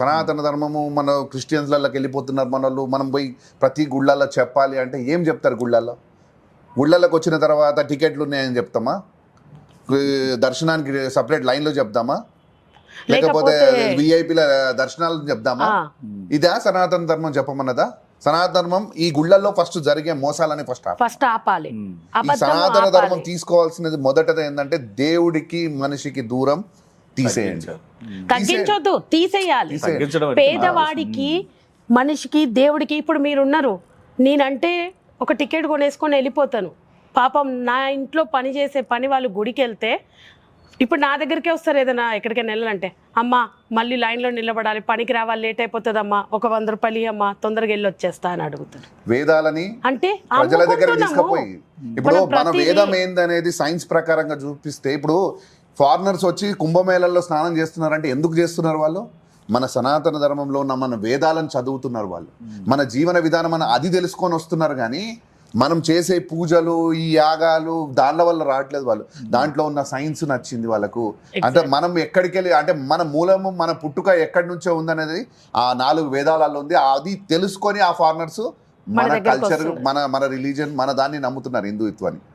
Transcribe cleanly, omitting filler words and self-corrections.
సనాతన ధర్మము మన క్రిస్టియన్స్లకి వెళ్ళిపోతున్నారు మనోళ్ళు. మనం పోయి ప్రతి గుళ్ళల్లో చెప్పాలి అంటే ఏం చెప్తారు? గుళ్ళల్లోకి వచ్చిన తర్వాత టికెట్లు ఉన్నాయని చెప్తామా? దర్శనానికి సపరేట్ లైన్లో చెప్దామా? లేకపోతే విఐపీల దర్శనాలు చెప్దామా? ఇదా సనాతన ధర్మం చెప్పమన్నదా? సనాతన ధర్మం ఈ గుళ్ళల్లో ఫస్ట్ జరిగే మోసాలని ఫస్ట్ ఆపాలి. ఈ సనాతన ధర్మం తీసుకోవాల్సినది మొదటది ఏంటంటే దేవుడికి మనిషికి దూరం తీసేయండి, తగ్గించొద్దు, తీసేయాలి. పేదవాడికి మనిషికి దేవుడికి ఇప్పుడు మీరున్నారు, నేనంటే ఒక టికెట్ కొనేసుకొని వెళ్ళిపోతాను. పాపం నా ఇంట్లో పని చేసే పని వాళ్ళు గుడికి వెళ్తే ఇప్పుడు నా దగ్గరికే వస్తారు. ఏదైనా ఎక్కడికైనా వెళ్ళాలంటే అమ్మా మళ్ళీ లైన్లో నిలబడాలి, పనికి రావాలి, లేట్ అయిపోతుందమ్మా, ఒక 100 రూపాయలు అమ్మా, తొందరగా వెళ్ళి వచ్చేస్తా అని అడుగుతారు. వేదాలని అంటే ప్రజల దగ్గర తీసుకుపోయి ఇప్పుడు మన వేదం ఏందనేది సైన్స్ ప్రకారంగా చూపిస్తే, ఇప్పుడు ఫారినర్స్ వచ్చి కుంభమేళల్లో స్నానం చేస్తున్నారంటే ఎందుకు చేస్తున్నారు? వాళ్ళు మన సనాతన ధర్మంలో ఉన్న మన వేదాలను చదువుతున్నారు. వాళ్ళు మన జీవన విధానం అని అది తెలుసుకొని వస్తున్నారు. కానీ మనం చేసే పూజలు ఈ యాగాలు దానిల వల్ల రావట్లేదు. వాళ్ళు దాంట్లో ఉన్న సైన్స్ నచ్చింది వాళ్ళకు. అంటే మనం ఎక్కడికి వెళ్ళి అంటే మన మూలము మన పుట్టుక ఎక్కడి నుంచో ఉందనేది ఆ 4 వేదాలలో ఉంది. అది తెలుసుకొని ఆ ఫారినర్స్ మన కల్చర్ మన రిలీజన్ మన దాన్ని నమ్ముతున్నారు, హిందుత్వాన్ని.